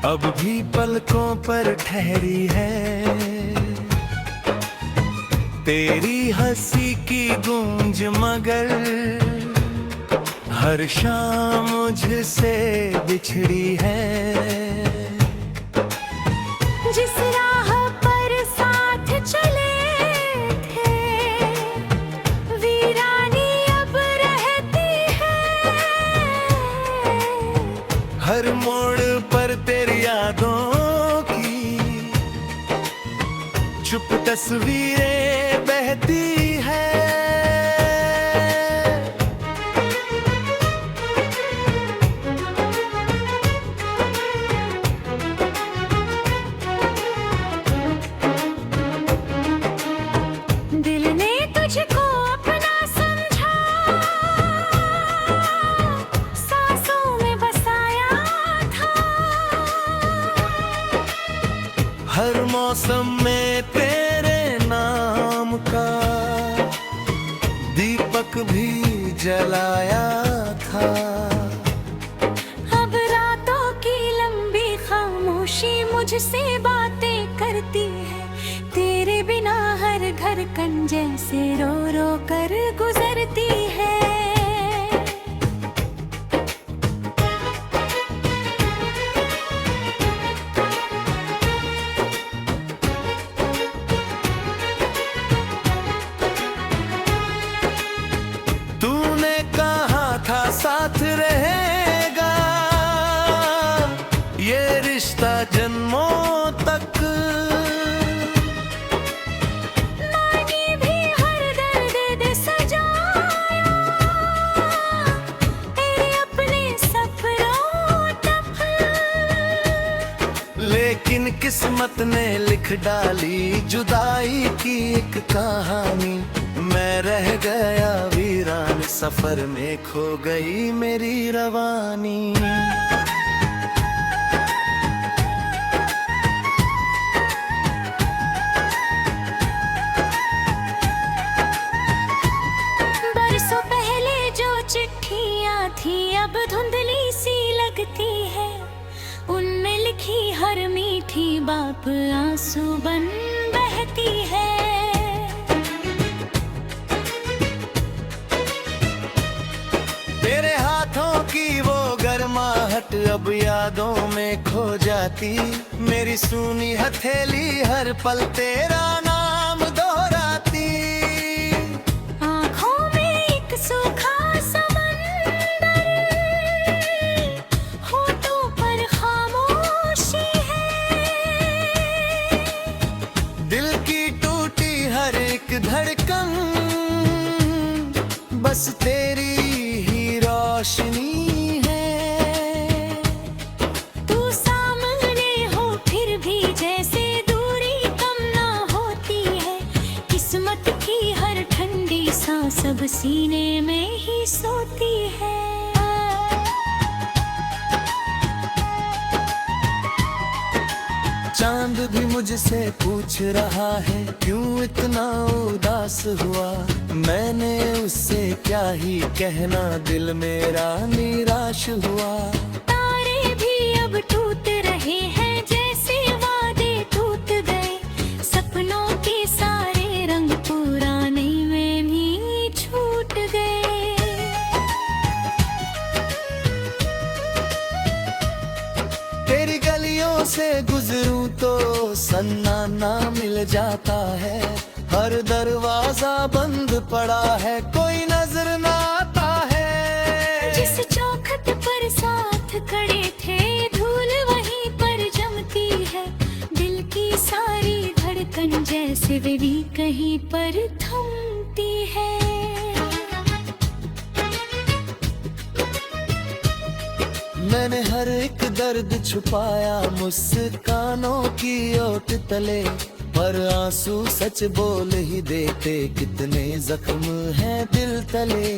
अब भी पलकों पर ठहरी है तेरी हंसी की गूंज, मगर हर शाम मुझसे बिछड़ी है। जिस राह पर साथ चले थे वीरानी अब रहती है। हर मोड़ पर तेरी यादों की चुप तस्वीरें बहती है। दिल ने तुझको अपना समझा, सांसों में बसाया था। हर मौसम में तेरे नाम का दीपक भी जलाया था। अब रातों की लंबी खामोशी मुझसे बातें करती है। तेरे बिना हर घर कन जैसे रो रो कर गुजरती है। तूने कहा था साथ रहेगा ये रिश्ता जन्मों तक। मानी भी हर दर्द दे सजाया तेरे अपने सफरों तक। लेकिन किस्मत ने लिख डाली जुदाई की एक कहानी। मैं रह गया वीरान सफर में, खो गई मेरी रवानी। बरसों पहले जो चिट्ठियां थी अब धुंधली सी लगती है। उनमें लिखी हर मीठी बात आंसू बन बहती है। तेरे हाथों की वो गर्माहट अब यादों में खो जाती। मेरी सूनी हथेली हर पल तेरा नाम दोहराती। आँखों में एक सूखा समंदर, होठों पर खामोशी है। दिल की टूटी हर एक धड़कन बस तेरी ही रोशनी है। तू सामने हो फिर भी जैसे दूरी कम ना होती है। किस्मत की हर ठंडी सांस अब सीने में ही सोती है। चांद भी मुझसे पूछ रहा है क्यों इतना उदास हुआ। मैंने उससे क्या ही कहना, दिल मेरा निराश हुआ। तारे भी अब टूट रहे हैं जैसे वादे टूट गए। सपनों के सारे रंग पुराने में भी छूट गए। तेरी गलियों से गुजरूं तो सन्नाटा मिल जाता है। हर दरवाजा बंद पड़ा है, कोई नजर ना आता है। जिस चौखट पर साथ खड़े थे धूल वहीं पर जमती है। दिल की सारी धड़कन जैसे वे भी कहीं पर थमती है। मैंने हर एक दर्द छुपाया मुस्कानों की ओट तले, पर आंसू सच बोल ही देते कितने जख्म हैं दिल तले।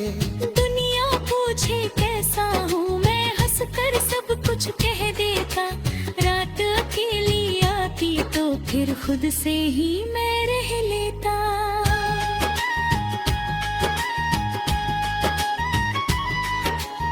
दुनिया पूछे कैसा हूँ मैं, हंसकर सब कुछ कह देता। रात अकेली आती तो फिर खुद से ही मैं रह लेता।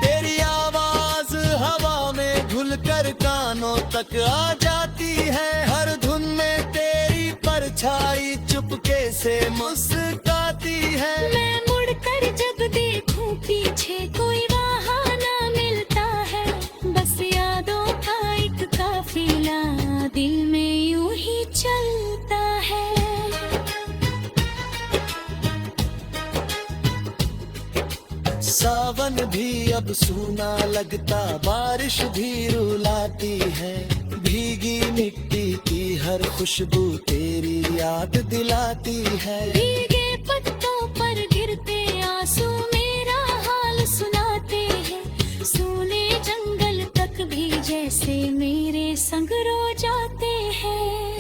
तेरी आवाज हवा में घुल कर खबर कानों तक आ जाती है, हर धुन में तेरी परछाई चुपके से मुस्काती है। मैं मुड़कर जब देखूं पीछे कोई बहाना मिलता है, बस यादों का एक काफिला दिल में यूं ही चलता है। सावन भी अब सूना लगता, बारिश भी रुलाती है, भीगी मिट्टी की हर खुशबू तेरी याद दिलाती है। भीगे पत्तों पर गिरते आंसू मेरा हाल सुनाते हैं, सूने जंगल तक भी जैसे मेरे संग रो जाते हैं।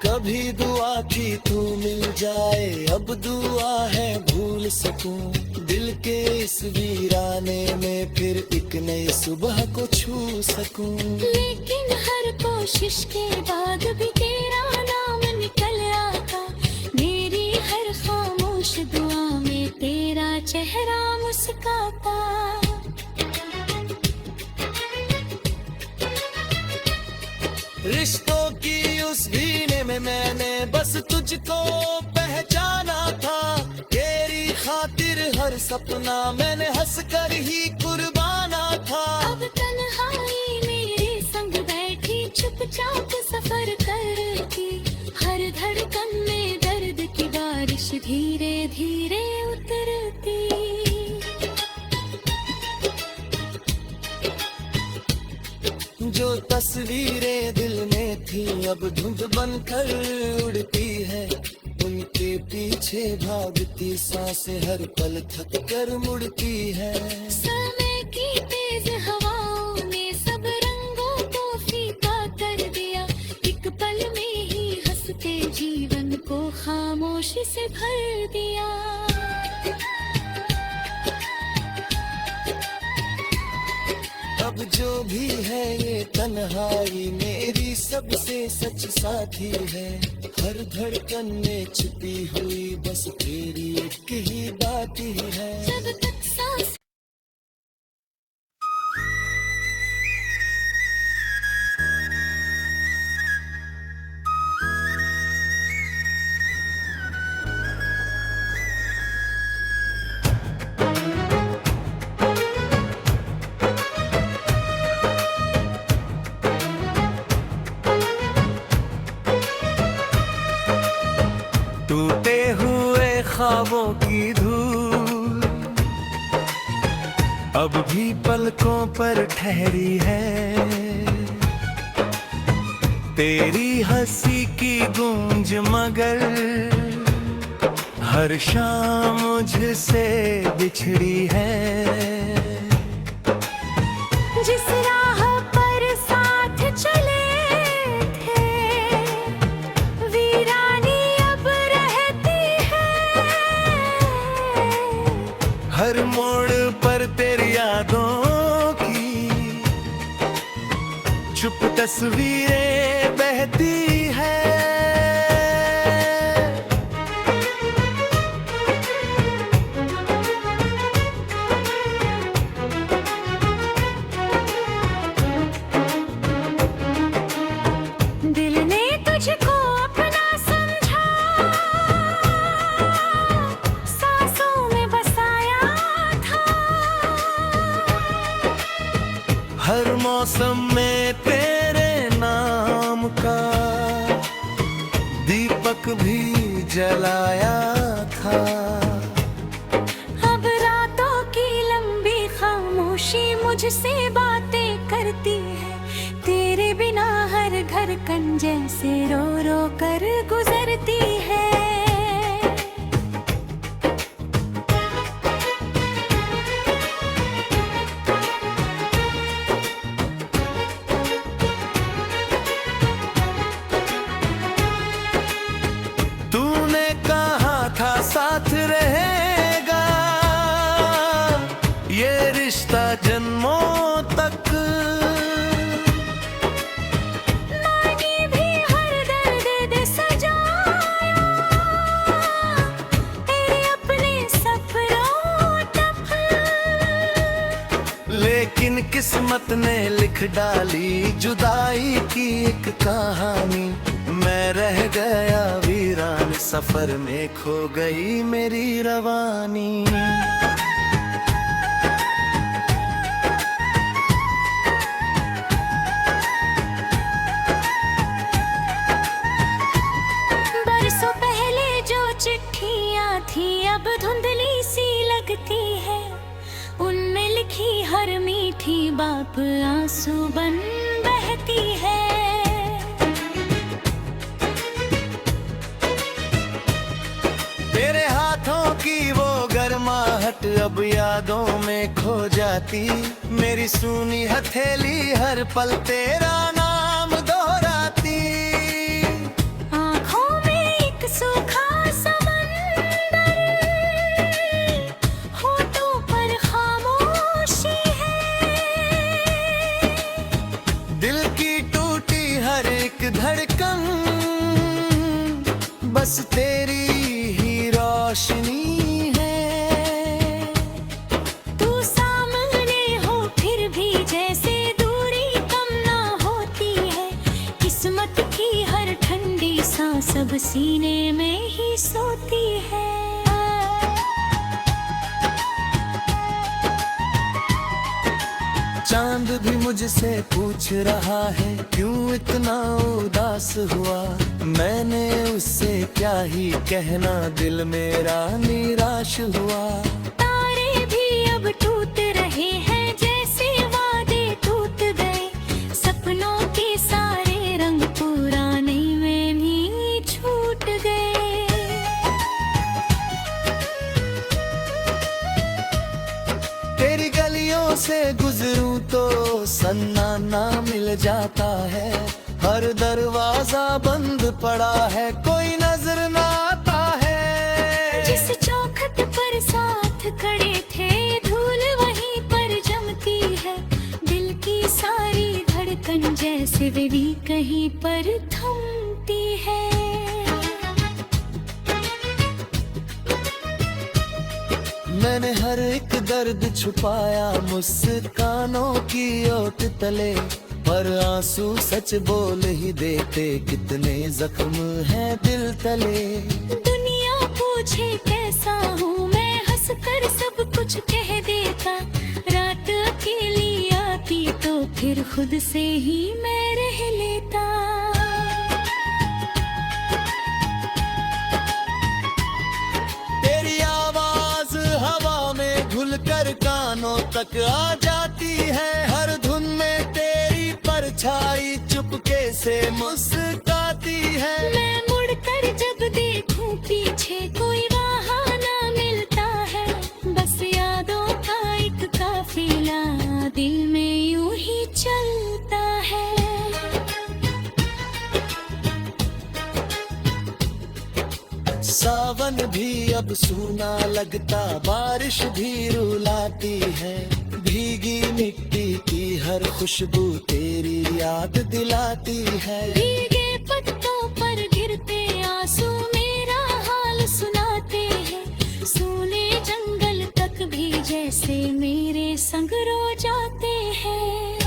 कभी दुआ की तू मिल जाए, अब दुआ है भूल सकूं, दिल के इस वीराने में फिर एक नई सुबह को छू सकूं। लेकिन हर कोशिश के बाद भी तेरा नाम निकल आता, मेरी हर खामोश दुआ में तेरा चेहरा मुस्काता। रिश्तों की उस भीने में मैंने बस तुझको पहचाना था, तेरी खातिर हर सपना मैंने हंसकर ही कुर्बाना था। अब तन्हाई मेरे संग बैठी चुपचाप सफर करती, हर धड़कन में दर्द की बारिश धीरे धीरे उतरती। जो तस्वीरें दिल में थी अब धुंध बनकर उड़ती है, उनके पीछे भागती सांसें हर पल थक कर मुड़ती है। समय की तेज हवाओं ने सब रंगों को फीका कर दिया, एक पल में ही हंसते जीवन को खामोशी से भर दिया। अब जो भी है ये तन्हाई मेरी सबसे सच साथी है, हर धड़कन में छिपी हुई बस तेरी एक ही बात ही है। जब तक सांस टूटे हुए ख्वाबों की धूल अब भी पलकों पर ठहरी है, तेरी हंसी की गूंज मगर हर शाम मुझसे बिछड़ी है। जिस राह पर साथ चले थे, वीरानी अब रहती है। हर मोड़ पर तेरी यादों की चुप तस्वीरें बहती है। दिल ने तुझको अपना समझा, सांसों में बसाया था। हर मौसम में तेरे नाम का दीपक भी जलाया था। अब रातों की लंबी खामोशी मुझसे बातें करती है, तेरे बिना हर घर कन जैसे रो रो कर गुजरती है। तूने कहा था साथ रहेगा, ये रिश्ता जन्मों तक। मानी भी हर दर्द दे सजाया, किस्मत ने लिख डाली जुदाई की एक कहानी। मैं रह गया वीरान सफर में, खो गई मेरी रवानी। बरसों पहले जो चिट्ठियां थी अब धुंधली सी लगती है, उनमें लिखी हर मीठी बात आंसू बन बहती है। तेरे हाथों की वो गर्माहट अब यादों में खो जाती। मेरी सूनी हथेली हर पल तेरा नाम दोहराती। आँखों में एक सूखा समंदर, होठों पर खामोशी है। दिल की टूटी हर एक धड़कन बस तेरी ही रोशनी है। तू सामने हो फिर भी जैसे दूरी कम ना होती है। किस्मत की हर ठंडी सांस अब सीने में ही सोती है। चांद भी मुझसे पूछ रहा है क्यों इतना उदास हुआ। मैंने उससे क्या ही कहना, दिल मेरा निराश हुआ। तारे भी अब टूट रहे हैं जैसे वादे टूट गए। सपनों के सारे रंग पुराने में भी छूट गए। तेरी गलियों से गुजरूं तो सन्नाटा मिल जाता है। हर दरवाजा बंद पड़ा है, कोई नजर ना आता है। जिस चौखट पर साथ खड़े थे धूल वहीं पर जमती है। दिल की सारी धड़कन जैसे भी कहीं पर थमती है। मैंने हर एक दर्द छुपाया मुस्कानों की ओट तले, पर आंसू सच बोल ही देते कितने जख्म हैं दिल तले। दुनिया पूछे कैसा हूँ मैं, हंसकर सब कुछ कह देता। रात अकेली आती तो फिर खुद से ही मैं रह लेता। तेरी आवाज हवा में घुलकर कानों तक आ जाती है। हर धुन में तेरी परछाई चुपके से मुस्कुराती है। मैं मुड़कर जब देखूं पीछे कोई बहाना मिलता है। बस यादों का एक काफिला दिल में यूं ही चलता है। सावन भी अब सूना लगता, बारिश भी रुलाती है। भीगी मिट्टी की हर खुशबू तेरी याद दिलाती है। भीगे पत्तों पर गिरते आंसू मेरा हाल सुनाते हैं। सूने जंगल तक भी जैसे मेरे संग रो जाते हैं।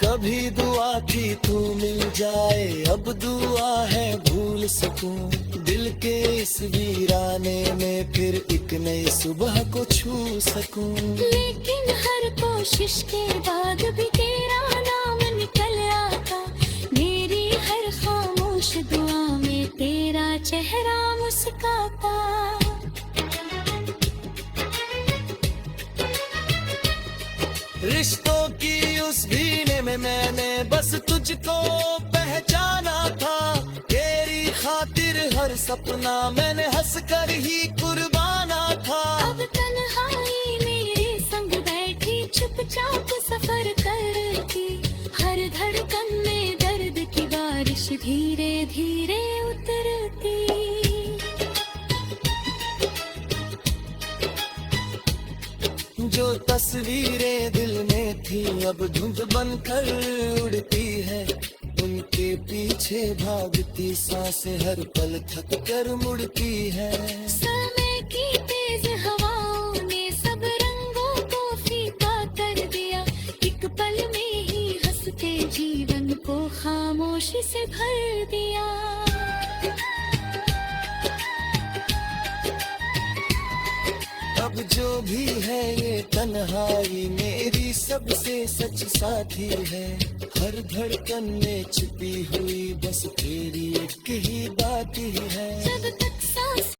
कभी दुआ की तू मिल जाए, अब दुआ है भूल सकूं। दिल के इस वीराने में फिर एक नई सुबह को छू सकूं। लेकिन हर कोशिश के बाद भी तेरा नाम निकल आता। मेरी हर खामोश दुआ में तेरा चेहरा मुस्कुराता। रिश्तों की उस भीने में मैंने बस तुझको पहचाना था। तेरी खातिर हर सपना मैंने हंसकर ही कुर्बाना था। अब तन्हाई मेरे संग बैठी चुपचाप सफर करती। हर धड़कन में दर्द की बारिश धीरे धीरे उतरती। जो तस्वीरें दिल में थी अब धुंध बनकर उड़ती है। उनके पीछे भागती सांसें हर पल थक कर मुड़ती है। समय की तेज तेज हवाओं ने सब रंगों को फीका कर दिया, एक पल में ही हंसते जीवन को खामोशी से भर दिया। अब जो भी है ये तन्हाई मेरी सबसे सच साथी है, हर धड़कन में छिपी हुई बस तेरी एक ही बात ही है। जब तक सांस